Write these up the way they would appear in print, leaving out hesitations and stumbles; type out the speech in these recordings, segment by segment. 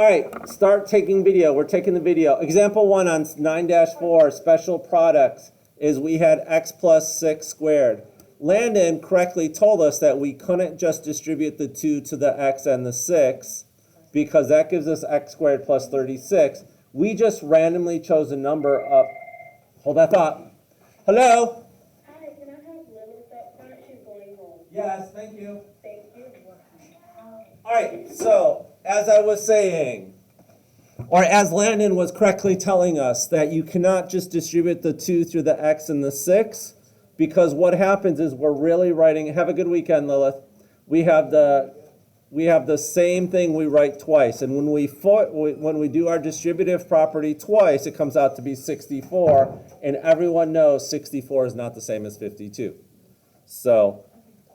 All right, start taking video. We're taking the video. Example 1 on 9-4, special products, is we had x plus 6 squared. Landon correctly told us that we couldn't just distribute the 2 to the x and the 6 because that gives us x squared plus 36. We just randomly chose a number of, hold that thought. Hello? Hi, can I have Lilith up front? She's going home. Yes, thank you. Thank you. All right, so as I was saying, or as Landon was correctly telling us, that you cannot just distribute the 2 through the x and the 6, because what happens is we're really writing, have a good weekend, Lilith. We have the same thing we write twice, and when we do our distributive property twice, it comes out to be 64, and everyone knows 64 is not the same as 52. So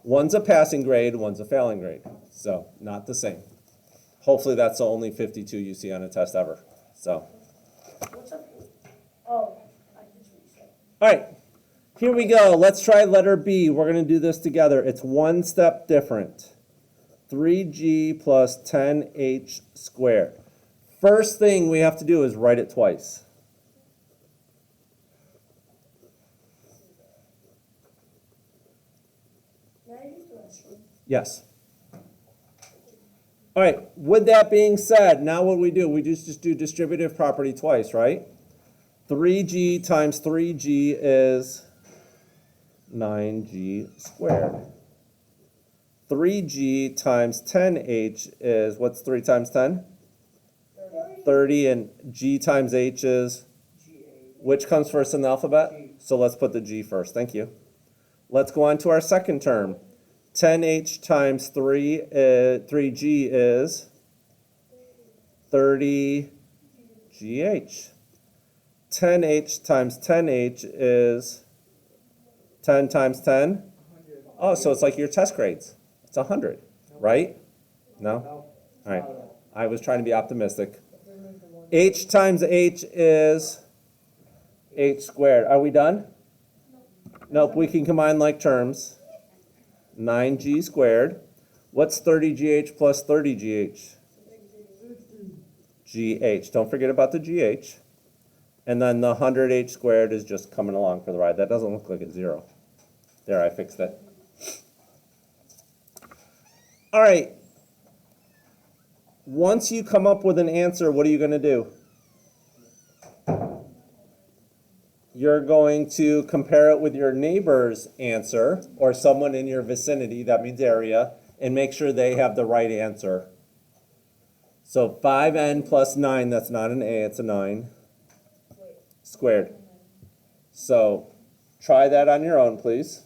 one's a passing grade, one's a failing grade, so not the same. Hopefully that's the only 52 you see on a test ever. So, What's up? Oh, I just reset. all right, here we go. Let's try letter B. We're going to do this together. It's one step different. 3g plus 10h squared. First thing we have to do is write it twice. Yes. All right, with that being said, now what do? We just do distributive property twice, right? 3g times 3g is 9g squared. 3g times 10h is, what's 3 times 10? 30, and g times h is? Which comes first in the alphabet? So let's put the g first, thank you. Let's go on to our second term. 10h times 3g is 30gh. 10h times 10h is 10 times 10? Oh, so it's like your test grades. It's 100, right? No? All right. I was trying to be optimistic. H times h is h squared. Are we done? Nope, we can combine like terms. 9g squared. What's 30gh plus 30gh? gh. Don't forget about the gh. And then the 100h squared is just coming along for the ride. That doesn't look like it's 0. There, I fixed it. All right. Once you come up with an answer, what are you going to do? You're going to compare it with your neighbor's answer or someone in your vicinity, that means area, and make sure they have the right answer. So 5n plus 9, that's not an a, it's a 9, squared. So try that on your own, please.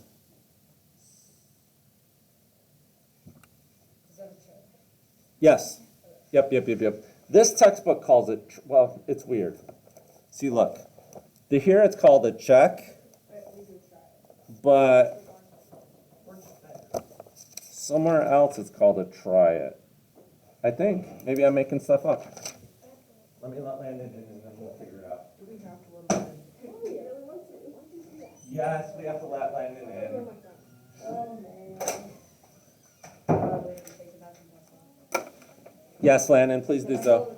Yes. Yep. This textbook calls it, well, it's weird. See, look. Here it's called a check, but somewhere else it's called a try it. I think. Maybe I'm making stuff up. Let me let Landon in and then we'll figure it out. Do we have to let them in? Yes, we have to let Landon in. Yes, Landon, please do so.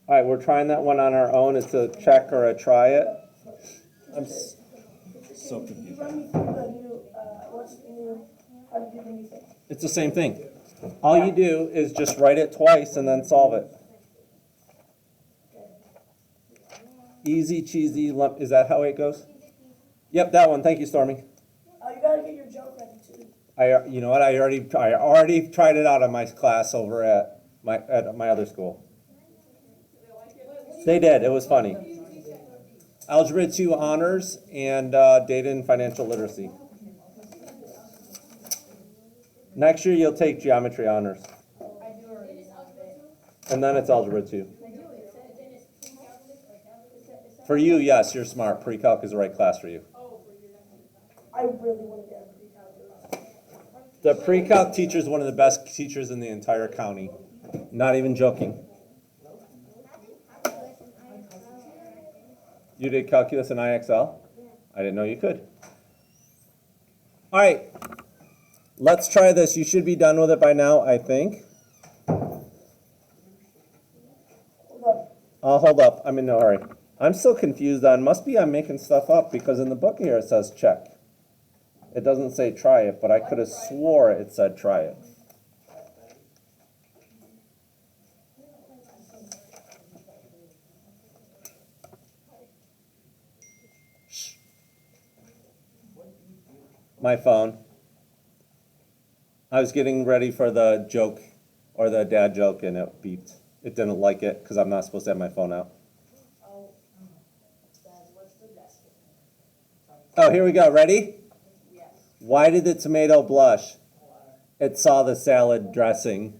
All right, we're trying that one on our own. It's a check or a try it. I'm so confused. It's the same thing. All you do is just write it twice and then solve it. Easy, cheesy, lump. Is that how it goes? Yep, that one. Thank you, Stormy. You gotta get your joke ready too. You know what? I already tried it out in my class over at my other school. They did. It was funny. Algebra 2 honors and data and financial literacy. Next year you'll take geometry honors. And then it's algebra 2. For you, yes, you're smart. Pre-calc is the right class for you. I really want to get a pre-calculus. The pre-calc teacher is one of the best teachers in the entire county. Not even joking. You did calculus in IXL? I didn't know you could. All right, let's try this. You should be done with it by now, I think. Hold up. I'll hold up. I'm in no hurry. I'm still confused on, must be I'm making stuff up because in the book here it says check. It doesn't say try it, but I could have swore it said try it. Shh. My phone. I was getting ready for the joke or the dad joke and it beeped. It didn't like it because I'm not supposed to have my phone out. Oh, here we go. Ready? Why did the tomato blush? It saw the salad dressing.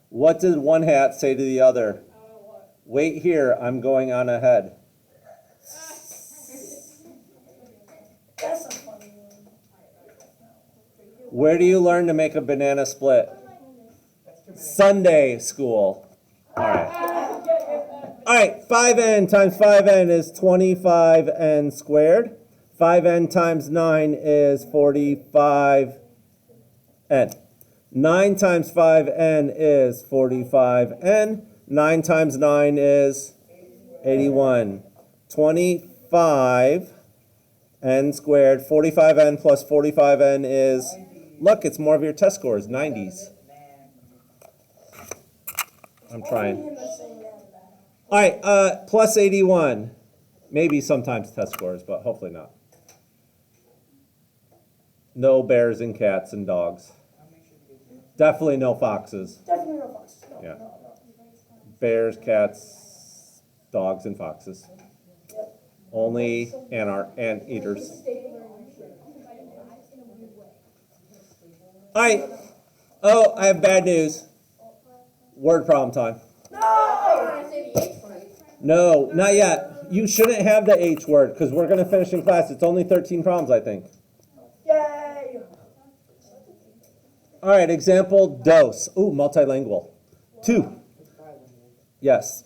What did one hat say to the other? Wait here, I'm going on ahead. That's a funny one. Where do you learn to make a banana split? Sunday school. All right. All right, 5n times 5n is 25n squared. 5n times 9 is 45n. 9 times 5n is 45n. 9 times 9 is 81. 25n squared. 45n plus 45n is, look, it's more of your test scores, 90s. I'm trying. All right, plus 81. Maybe sometimes test scores, but hopefully not. No bears and cats and dogs. Definitely no foxes. Definitely no foxes. No, Yeah. no. Bears, cats, dogs, and foxes. Yep. Only anteaters. All right. Oh, I have bad news. Word problem time. No, not yet. You shouldn't have the H word because we're going to finish in class. It's only 13 problems, I think. Yay! All right, example, dose. Ooh, multilingual. 2. Yes.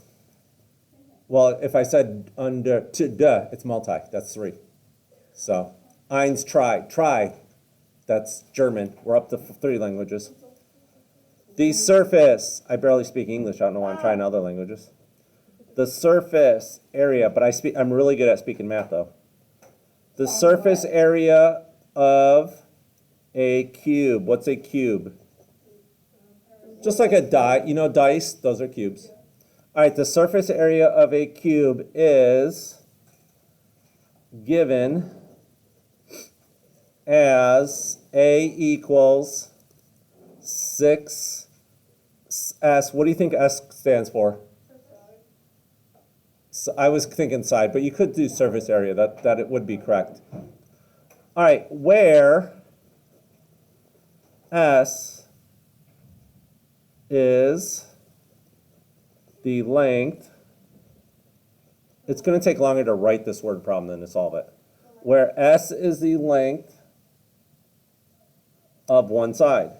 Well, if I said under to duh, it's multi. That's 3. So, eins try. Try. That's German. We're up to 3 languages. The surface. I barely speak English. I don't know why I'm trying other languages. The surface area, but I'm really good at speaking math though. The surface area of a cube. What's a cube? Just like a die. You know dice? Those are cubes. All right, the surface area of a cube is given as A equals 6S. What do you think S stands for? So I was thinking side, but you could do surface area. That it would be correct. All right, where S is the length. It's going to take longer to write this word problem than to solve it. Where S is the length of one side.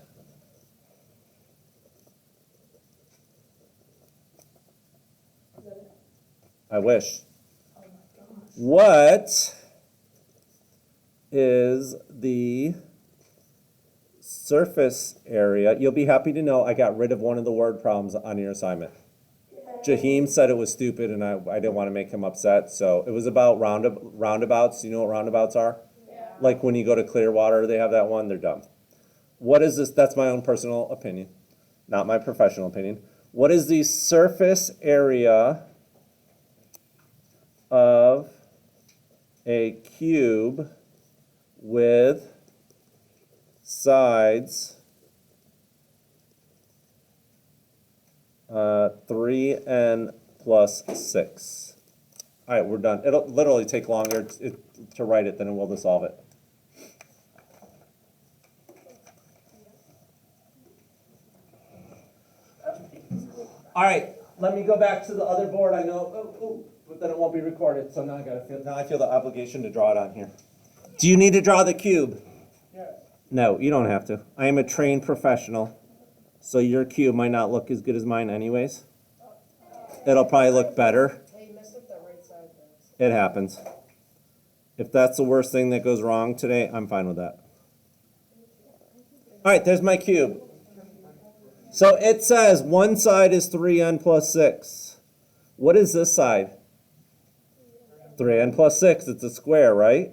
I wish. What is the surface area? You'll be happy to know I got rid of one of the word problems on your assignment. Jaheim said it was stupid and I didn't want to make him upset. So it was about roundabouts. You know what roundabouts are? Yeah. Like when you go to Clearwater, they have that one. They're dumb. What is this? That's my own personal opinion, not my professional opinion. What is the surface area of a cube with sides 3n plus 6. All right, we're done. It'll literally take longer to write it than it will to solve it. All right, let me go back to the other board. I know, but then it won't be recorded. So now I feel the obligation to draw it on here. Do you need to draw the cube? Yes. No, you don't have to. I am a trained professional, so your cube might not look as good as mine anyways. It'll probably look better. Hey, you messed up that right It happens. If that's the worst thing that goes wrong today, I'm fine with that. All right, there's my cube. So it says one side is 3n plus 6. What is this side? 3n plus 6. It's a square, right?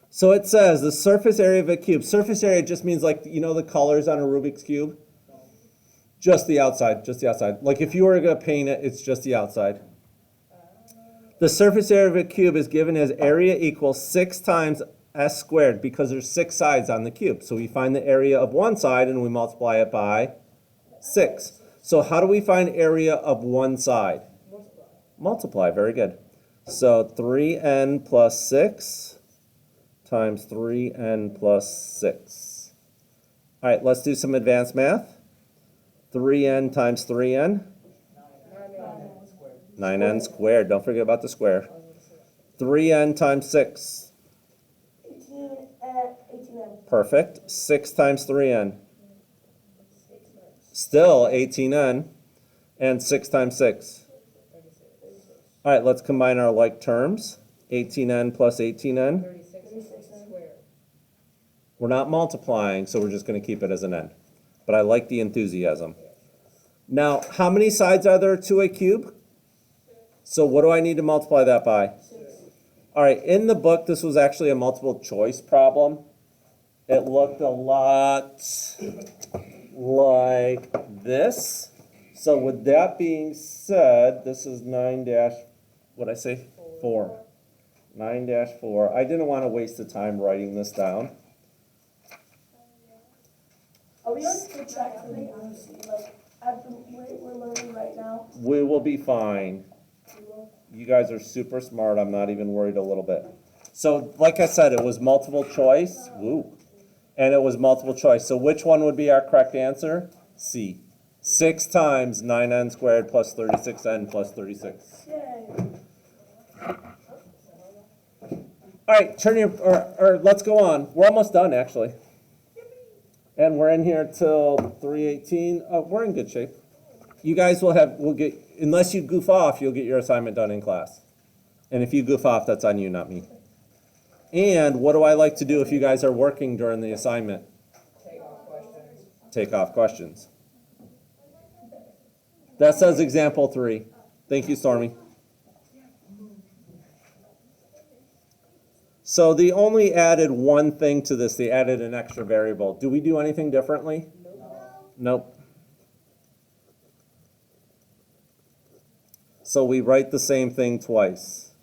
So it says the surface area of a cube. Surface area just means like, you know the colors on a Rubik's Cube? Just the outside, just the outside. Like if you were going to paint it, it's just the outside. The surface area of a cube is given as area equals 6 times s squared because there's 6 sides on the cube. So we find the area of one side and we multiply it by 6. So how do we find area of one side? Multiply, very good. So 3n plus 6 times 3n plus 6. All right, let's do some advanced math. 3n times 3n. 9n squared. Don't forget about the square. 3n times 6. 18n. Perfect. 6 times 3n. Still 18n. And 6 times 6. All right, let's combine our like terms. 18n plus 18n. 36n. We're not multiplying, so we're just going to keep it as an n. But I like the enthusiasm. Now, how many sides are there to a cube? So what do I need to multiply that by? 6. All right, in the book, this was actually a multiple choice problem. It looked a lot like this. So with that being said, this is 9 dash, what'd I say? 4. 9 dash 4. I didn't want to waste the time writing this down. Are we on good track for the AMC? Like, at the rate we're learning right now? We will be fine. You guys are super smart. I'm not even worried a little bit. So, like I said, it was multiple choice. Woo. And it was multiple choice. So which one would be our correct answer? C. 6 times 9n squared plus 36n plus 36. Yay. All right, turn your, or let's go on. We're almost done, actually. And we're in here till 3:18. Oh, we're in good shape. You guys we'll get, unless you goof off, you'll get your assignment done in class. And if you goof off, that's on you, not me. And what do I like to do if you guys are working during the assignment? Take off questions. That says example 3. Thank you, Stormy. So they only added one thing to this. They added an extra variable. Do we do anything differently? Nope. So we write the same thing twice.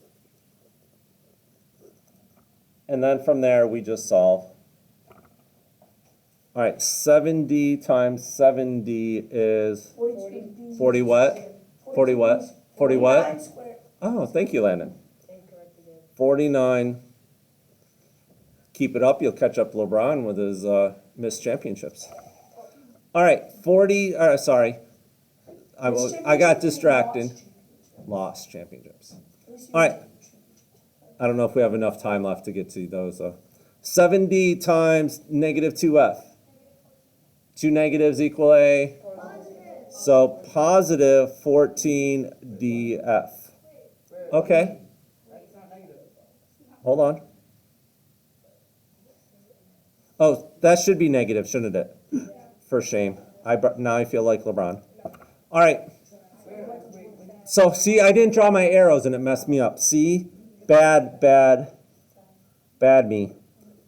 And then from there, we just solve. All right, 7d times 7d is 42D. 40 what? 40 what? 40 what? 49 squared. Oh, thank you, Landon. 49. Keep it up, you'll catch up LeBron with his missed championships. All right, 40, sorry. I got distracted. Lost championships. All right. I don't know if we have enough time left to get to those. 7d times negative 2f. 2 negatives equal a? So positive 14df. Okay. Hold on. Oh, that should be negative, shouldn't it? For shame. Now I feel like LeBron. All right. So see, I didn't draw my arrows and it messed me up. See? Bad me.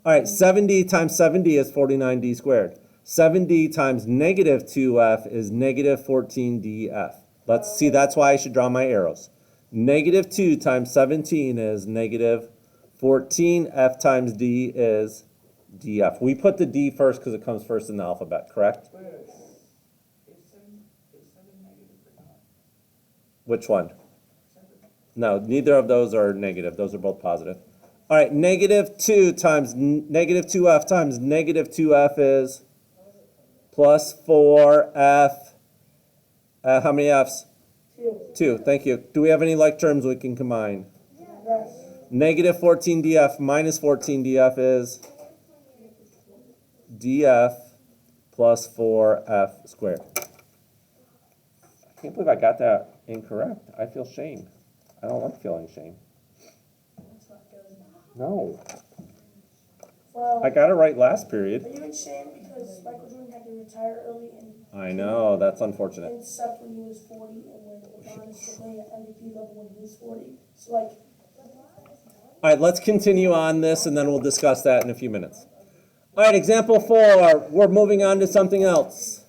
All right, 7d times 7d is 49d squared. 7d times negative 2f is negative 14df. Let's see, that's why I should draw my arrows. Negative 2 times 17 is negative 14. F times d is df. We put the d first because it comes first in the alphabet, correct? Which one? No, neither of those are negative. Those are both positive. All right, negative 2 times negative 2f times negative 2f is plus 4f. How many f's? 2. 2, thank you. Do we have any like terms we can combine? Yes. Negative 14df minus 14df is df plus 4f squared. I can't believe I got that incorrect. I feel shamed. I don't like feeling shame. That's not good. No. Well, I got it right last period. are you in shame because Michael Jordan had to retire early and I know, that's unfortunate. and sucked when he was 40 and when LeBron is still playing at MVP level when he was 40? So like, All right, let's continue on this and then we'll discuss that in a few minutes. All right, example 4, we're moving on to something else.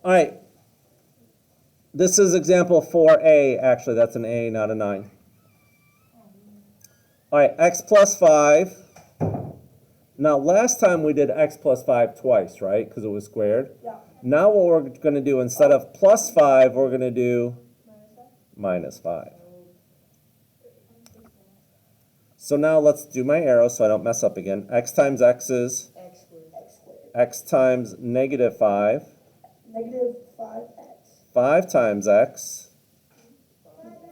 All right. This is example 4a, actually, that's an A, not a 9. All right, x plus 5. Now, last time we did x plus 5 twice, right? Because it was squared. yeah. Now what we're going to do, instead of plus 5, we're going to do minus 5. So now let's do my arrow so I don't mess up again. X times x is X squared. x times negative 5. Negative 5x. 5 times x.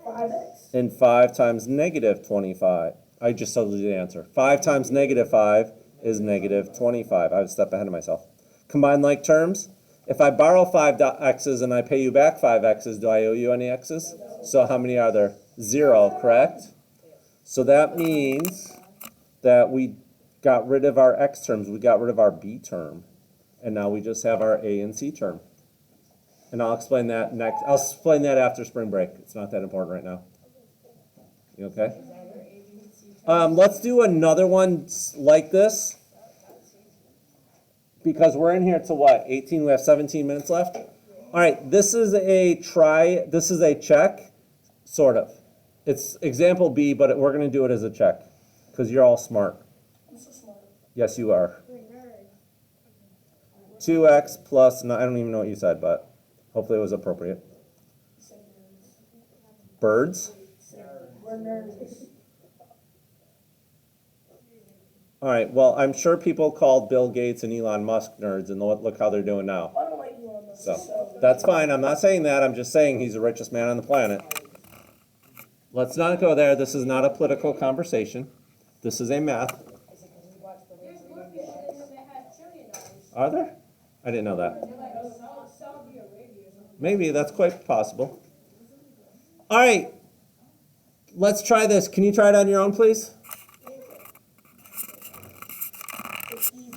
5x. And 5 times negative 25. I just told you the answer. 5 times negative 5 is negative 25. I was a step ahead of myself. Combine like terms. If I borrow 5 x's and I pay you back 5 x's, do I owe you any x's? So how many are there? 0, correct? So that means that we got rid of our x terms. We got rid of our b term. And now we just have our a and c term. And I'll explain that next. I'll explain that after spring break. It's not that important right now. You okay? Let's do another one like this. Because we're in here to what? 18, we have 17 minutes left. All right, this is a try, this is a check, sort of. It's example B, but we're gonna do it as a check. Because you're all smart. I'm so smart. Yes, you are. 2x plus, no, I don't even know what you said, but hopefully it was appropriate. Birds. We're nerds. All right, well, I'm sure people called Bill Gates and Elon Musk nerds, and look how they're doing now. I don't like Elon Musk. So, that's fine, I'm not saying that, I'm just saying he's the richest man on the planet. Let's not go there, this is not a political conversation. This is a math. There's more people that have trillionaires. Are there? I didn't know that. They're like Saudi Arabia or something. Maybe, that's quite possible. All right, let's try this. Can you try it on your own, please? It's easy.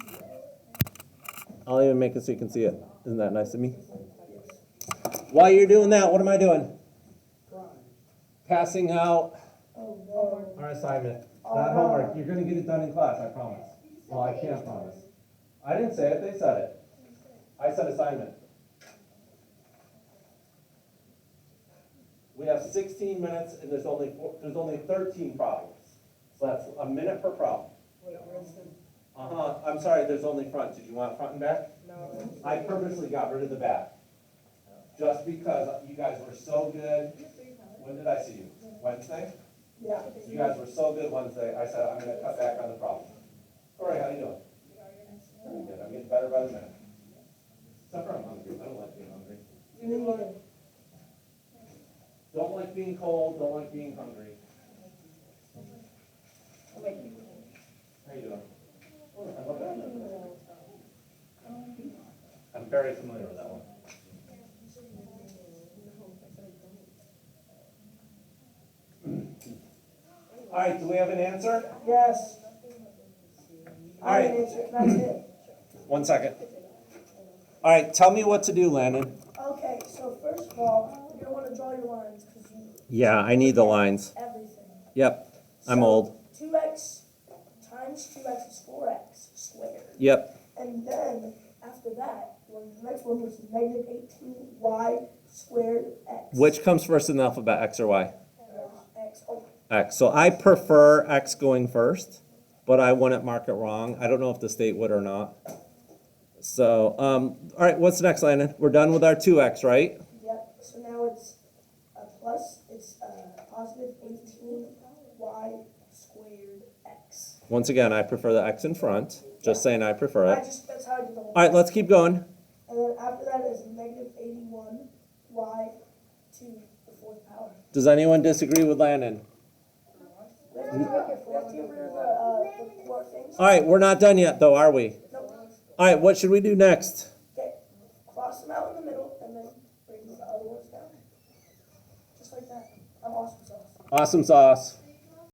I'll even make it so you can see it. Isn't that nice of me? While you're doing that, what am I doing? Passing out Oh no. our assignment. Not homework. You're going to get it done in class, I promise. Well, I can't promise. I didn't say it, they said it. I said assignment. We have 16 minutes and there's only 13 problems. So that's a minute per problem. I'm sorry, there's only front. Did you want front and back? No. I purposely got rid of the back. Just because you guys were so good. When did I see you? Wednesday? Yeah. You guys were so good Wednesday, I said, I'm gonna cut back on the problem. Corey, how you doing? Very good, I'm getting better by the minute. Except for I'm hungry, I don't like being hungry. Don't like being cold, don't like being hungry. How you doing? I'm very familiar with that one. All right, do we have an answer? Yes. All right. That's it. 1 second. All right, tell me what to do, Landon. Okay, so first of all, you're gonna want to draw your lines because you Yeah, I need the lines. everything. Yep, I'm So, old. 2x times 2x is 4x squared. Yep, And then after that, the next one was negative 18y squared x. which comes first in the alphabet, X or Y? X. Oh, X. So I prefer X going first, but I wouldn't mark it wrong. I don't know if the state would or not. So, all right, what's next, Landon? We're done with our 2X, right? yep. So now it's a plus. It's positive 18y squared x. Once again, I prefer the X in front. Just saying I prefer it. That's how I did the whole. All right, let's keep going. And then after that is negative 81y to the fourth power. Does anyone disagree with Landon? We have to get rid of the core things. All right, we're not done yet, though, are we? Nope. All right, what should we do next? Okay, cross them out in the middle and then break other ones down. Just like that. I'm awesome sauce. Awesome sauce.